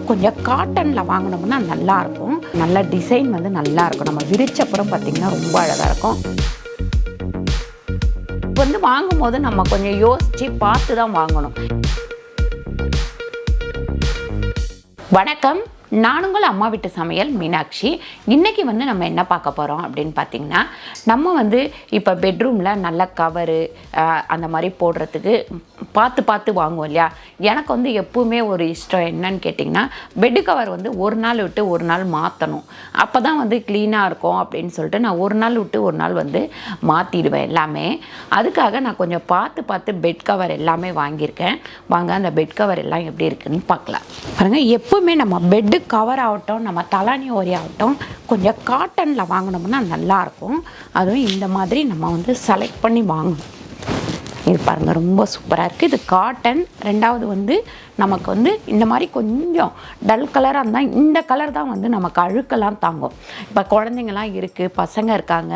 கொஞ்சம் காட்டனில் வாங்கினோம்னா நல்லாயிருக்கும். நல்ல டிசைன் வந்து நல்லாயிருக்கும். நம்ம விரிச்சப்புறம் பார்த்திங்கன்னா ரொம்ப அழகாக இருக்கும். வந்து வாங்கும்போது நம்ம கொஞ்சம் யோசித்து பார்த்து தான் வாங்கணும். வணக்கம், நான் உங்கள் அம்மா வீட்டு சமையல் மீனாட்சி. இன்றைக்கி வந்து நம்ம என்ன பார்க்க போகிறோம் அப்படின்னு பார்த்திங்கன்னா, நம்ம வந்து இப்போ பெட்ரூமில் நல்ல கவரு அந்த மாதிரி போடுறதுக்கு பார்த்து வாங்குவோம் இல்லையா. எனக்கு வந்து எப்பவுமே ஒரு இஷ்டம் என்னன்னு கேட்டிங்கன்னா, பெட்டு கவர் வந்து ஒரு நாள் விட்டு ஒரு நாள் மாற்றணும். அப்போ தான் வந்து க்ளீனாக இருக்கும் அப்படின்னு சொல்லிட்டு நான் ஒரு நாள் விட்டு ஒரு நாள் வந்து மாற்றிடுவேன் எல்லாமே. அதுக்காக நான் கொஞ்சம் பார்த்து பெட் கவர் எல்லாமே வாங்கியிருக்கேன். வாங்க அந்த பெட் கவர் எல்லாம் எப்படி இருக்குதுன்னு பார்க்கலாம். பாருங்கள், எப்பவுமே நம்ம பெட்டு கவர் ஆகட்டும், நம்ம தலாணி ஓரி ஆகட்டும், கொஞ்சம் காட்டனில் வாங்கினோம்னா நல்லாயிருக்கும். அதுவும் இந்த மாதிரி நம்ம வந்து செலக்ட் பண்ணி வாங்கணும். இது பாருங்கள், ரொம்ப சூப்பராக இருக்குது. இது காட்டன். ரெண்டாவது வந்து நமக்கு வந்து இந்த மாதிரி கொஞ்சம் டல் கலராக இருந்தால் இந்த கலர் தான் வந்து நமக்கு அழுக்கெல்லாம் தாங்கும். இப்போ குழந்தைங்கள்லாம் இருக்குது, பசங்க இருக்காங்க,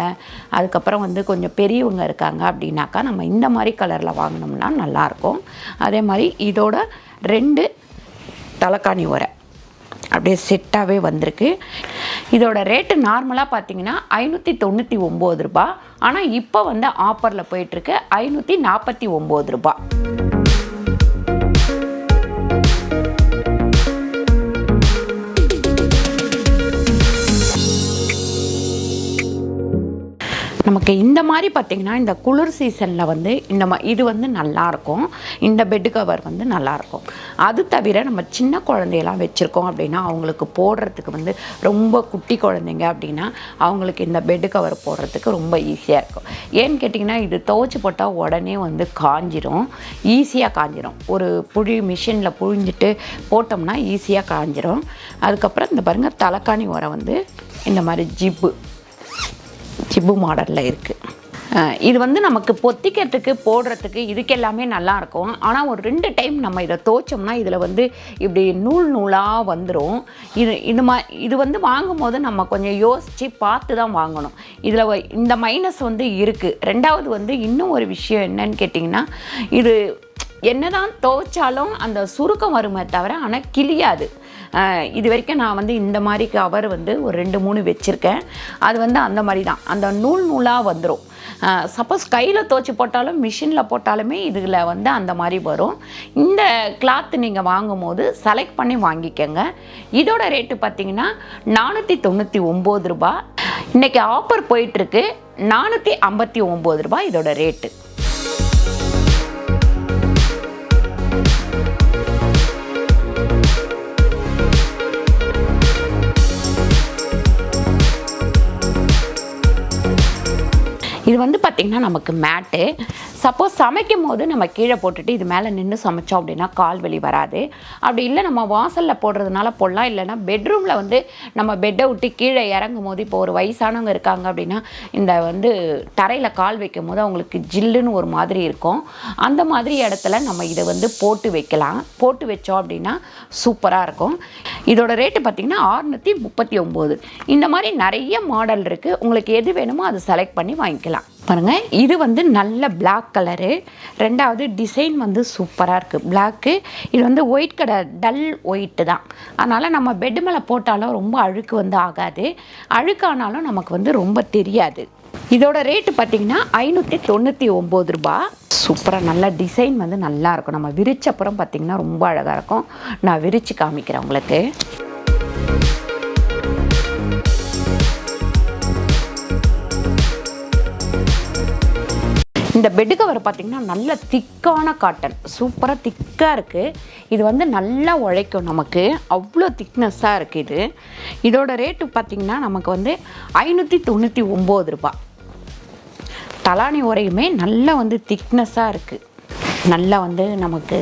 அதுக்கப்புறம் வந்து கொஞ்சம் பெரியவங்க இருக்காங்க அப்படின்னாக்கா நம்ம இந்த மாதிரி கலரில் வாங்கினோம்னா நல்லாயிருக்கும். அதே மாதிரி இதோட 2 தலைக்காணி உரை அப்படியே செட்டாகவே வந்திருக்கு. இதோட ரேட்டு நார்மலாக பார்த்தீங்கன்னா 599 ரூபா. ஆனால் இப்போ வந்து ஆஃபரில் போயிட்டுருக்கு 549 ரூபா. நமக்கு இந்த மாதிரி பார்த்திங்கன்னா இந்த குளிர் சீசனில் வந்து இது வந்து நல்லாயிருக்கும். இந்த பெட்டு கவர் வந்து நல்லாயிருக்கும். அது தவிர நம்ம சின்ன குழந்தையெல்லாம் வச்சுருக்கோம் அப்படின்னா, அவங்களுக்கு போடுறதுக்கு வந்து ரொம்ப குட்டி குழந்தைங்க அப்படின்னா அவங்களுக்கு இந்த பெட்டு கவர் போடுறதுக்கு ரொம்ப ஈஸியாக இருக்கும். ஏன்னு கேட்டிங்கன்னா, இது துவைச்சி போட்டால் உடனே வந்து காஞ்சிரும், ஈஸியாக காஞ்சிரும். ஒரு மிஷினில் புழிஞ்சிட்டு போட்டோம்னா ஈஸியாக காஞ்சிரும். அதுக்கப்புறம் இந்த பாருங்கள், தலைக்காணி உரை வந்து இந்த மாதிரி ஜிப்பு மாடலில் இருக்குது. இது வந்து நமக்கு பொத்திக்கிறதுக்கு போடுறதுக்கு இதுக்கு எல்லாமே நல்லாயிருக்கும். ஆனால் ஒரு 2 டைம் நம்ம இதை துவைச்சோம்னா இதில் வந்து இப்படி நூலாக வந்துடும். இது வந்து வாங்கும்போது நம்ம கொஞ்சம் யோசித்து பார்த்து தான் வாங்கணும். இதில் இந்த மைனஸ் வந்து இருக்குது. ரெண்டாவது வந்து இன்னும் ஒரு விஷயம் என்னன்னு கேட்டிங்கன்னா, இது என்னதான் துவைச்சாலும் அந்த சுருக்கம் வருமே தவிர ஆனால் கிளியாது. இது வரைக்கும் நான் வந்து இந்த மாதிரி கவர் வந்து ஒரு 2-3 வச்சுருக்கேன். அது வந்து அந்த மாதிரி தான், அந்த நூலாக வந்துடும். சப்போஸ் கையில் துவைச்சி போட்டாலும் மிஷினில் போட்டாலுமே இதில் வந்து அந்த மாதிரி வரும். இந்த கிளாத்து நீங்கள் வாங்கும்போது செலக்ட் பண்ணி வாங்கிக்கோங்க. இதோட ரேட்டு பார்த்திங்கன்னா 499 ரூபா. இன்றைக்கி ஆஃபர் போயிட்டுருக்கு 459 ரூபா இதோட ரேட்டு. இது வந்து பார்த்திங்கன்னா நமக்கு மேட்டு. சப்போஸ் சமைக்கும் போது நம்ம கீழே போட்டுட்டு இது மேலே நின்று சமைச்சோம் அப்படின்னா கால் வலி வராது. அப்படி இல்லை நம்ம வாசலில் போடுறதுனால போடலாம். இல்லைன்னா பெட்ரூமில் வந்து நம்ம பெட்டை விட்டு கீழே இறங்கும் போது, இப்போ ஒரு வயசானவங்க இருக்காங்க அப்படின்னா இந்த வந்து தரையில் கால் வைக்கும் போது அவங்களுக்கு ஜில்லுன்னு ஒரு மாதிரி இருக்கும். அந்த மாதிரி இடத்துல நம்ம இதை வந்து போட்டு வைக்கலாம். போட்டு வச்சோம் அப்படின்னா சூப்பராக இருக்கும். இதோட ரேட்டு பார்த்திங்கன்னா 639. இந்த மாதிரி நிறைய மாடல் இருக்குது. உங்களுக்கு எது வேணுமோ அதை செலக்ட் பண்ணி வாங்கிக்கலாம். பாருங்கள், இது வந்து நல்ல பிளாக் கலரு. ரெண்டாவது டிசைன் வந்து சூப்பராக இருக்குது. பிளாக்கு. இது வந்து ஒயிட் கலர், டல் ஒயிட்டு தான். அதனால் நம்ம பெட்டு மேலே போட்டாலும் ரொம்ப அழுக்கு வந்து ஆகாது. அழுக்கானாலும் நமக்கு வந்து ரொம்ப தெரியாது. இதோட ரேட்டு பார்த்திங்கன்னா 599 ரூபா. சூப்பராக நல்ல டிசைன் வந்து நல்லாயிருக்கும். நம்ம விரிச்சப்புறம் பார்த்திங்கன்னா ரொம்ப அழகாக இருக்கும். நான் விரித்து காமிக்கிறேன் உங்களுக்கு. இந்த பெட்டு கவர் பார்த்திங்கன்னா நல்ல திக்கான காட்டன், சூப்பராக திக்காக இருக்குது. இது வந்து நல்லா உழைக்கும் நமக்கு, அவ்வளோ திக்னஸ்ஸாக இருக்குது இது. இதோட ரேட்டு பார்த்திங்கன்னா நமக்கு வந்து 599 ரூபா. தலாணி உரையுமே நல்லா வந்து திக்னஸ்ஸாக இருக்குது. நல்லா வந்து நமக்கு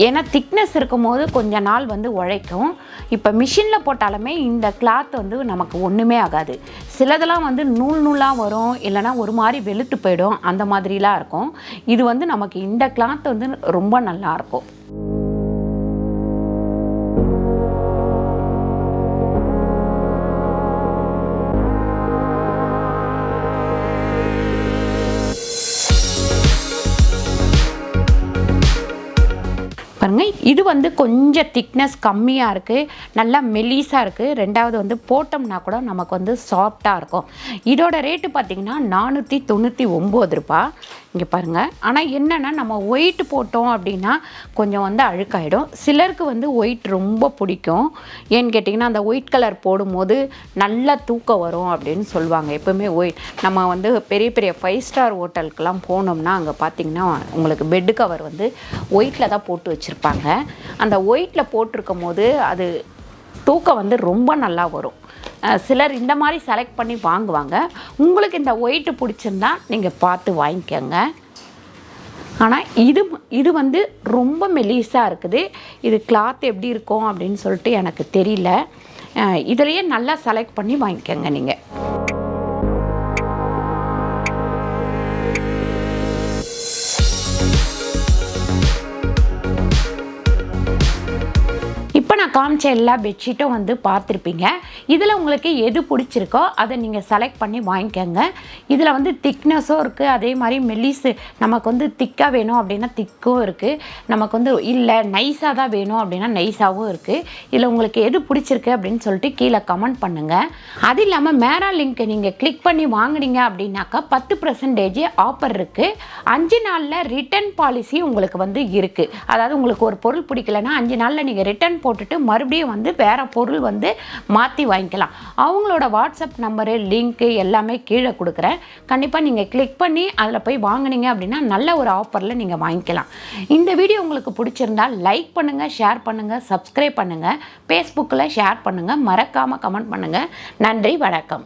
ஏன்னா திக்னஸ் இருக்கும் போது கொஞ்ச நாள் வந்து உழைக்கும். இப்போ மிஷினில் போட்டாலுமே இந்த கிளாத் வந்து நமக்கு ஒன்றுமே ஆகாது. சிலதெல்லாம் வந்து நூலாக வரும், இல்லைனா ஒரு மாதிரி வெளுத்து போயிடும், அந்த மாதிரிலாம் இருக்கும். இது வந்து நமக்கு இந்த கிளாத் வந்து ரொம்ப நல்லாயிருக்கும். பாருங்கள், இது வந்து கொஞ்சம் திக்னஸ் கம்மியாக இருக்குது, நல்லா மெலிசாக இருக்குது. ரெண்டாவது வந்து போட்டோம்னா கூட நமக்கு வந்து சாஃப்டாக இருக்கும். இதோட ரேட்டு பார்த்திங்கன்னா 499 ரூபா. இங்கே பாருங்கள். ஆனால் என்னென்னா நம்ம ஒயிட் போட்டோம் அப்படின்னா கொஞ்சம் வந்து அழுக்காயிடும். சிலருக்கு வந்து ஒயிட் ரொம்ப பிடிக்கும். ஏன்னு கேட்டிங்கன்னா அந்த ஒயிட் கலர் போடும்போது நல்லா தூக்கம் வரும் அப்படின்னு சொல்லுவாங்க. எப்போவுமே ஒயிட் நம்ம வந்து பெரிய பெரிய 5 ஸ்டார் ஹோட்டலுக்கெலாம் போனோம்னா அங்கே பார்த்திங்கன்னா உங்களுக்கு பெட்டு கவர் வந்து ஒயிட்டில் தான் போட்டு வச்சுருப்பாங்க. அந்த ஒயிட்டில் போட்டிருக்கும் போது அது தூக்கம் வந்து ரொம்ப நல்லா வரும். சிலர் இந்த மாதிரி செலக்ட் பண்ணி வாங்குவாங்க. உங்களுக்கு இந்த ஒயிட்டு பிடிச்சிருந்தா நீங்கள் பார்த்து வாங்கிக்கோங்க. ஆனால் இது வந்து ரொம்ப மெலிசாக இருக்குது. இது கிளாத் எப்படி இருக்கும் அப்படின்னு சொல்லிட்டு எனக்கு தெரியல. இதுலேயே நல்லா செலக்ட் பண்ணி வாங்கிக்கோங்க நீங்கள். இப்போ நான் காமிச்ச எல்லா பெட்ஷீட்டும் வந்து பார்த்துருப்பீங்க. இதில் உங்களுக்கு எது பிடிச்சிருக்கோ அதை நீங்கள் செலக்ட் பண்ணி வாங்கிக்கோங்க. இதில் வந்து திக்னஸும் இருக்குது, அதே மாதிரி மெல்லிஸு நமக்கு வந்து திக்காக வேணும் அப்படின்னா திக்கும் இருக்குது, நமக்கு வந்து இல்லை நைஸாக தான் வேணும் அப்படின்னா நைஸாகவும் இருக்குது. இதில் உங்களுக்கு எது பிடிச்சிருக்கு அப்படின்னு சொல்லிட்டு கீழே கமெண்ட் பண்ணுங்கள். அது இல்லாமல் Meralink நீங்கள் கிளிக் பண்ணி வாங்கினீங்க அப்படின்னாக்கா 10% ஆஃபர் இருக்குது. 5 நாளில் ரிட்டர்ன் பாலிசி உங்களுக்கு வந்து இருக்குது. அதாவது உங்களுக்கு ஒரு பொருள் பிடிக்கலன்னா 5 நாளில் நீங்கள் ரிட்டர்ன் போட்டுட்டு மறுபடியும் வந்து வேறு பொருள் வந்து மாற்றி வாங்கிக்கலாம். அவங்களோட வாட்ஸ்அப் நம்பரு லிங்க்கு எல்லாமே கீழே கொடுக்குறேன். கண்டிப்பாக நீங்கள் கிளிக் பண்ணி அதில் போய் வாங்கினீங்க அப்படின்னா நல்ல ஒரு ஆஃபரில் நீங்கள் வாங்கிக்கலாம். இந்த வீடியோ உங்களுக்கு பிடிச்சிருந்தால் லைக் பண்ணுங்கள், ஷேர் பண்ணுங்கள், சப்ஸ்கிரைப் பண்ணுங்கள், ஃபேஸ்புக்கில் ஷேர் பண்ணுங்கள், மறக்காமல் கமெண்ட் பண்ணுங்கள். நன்றி, வணக்கம்.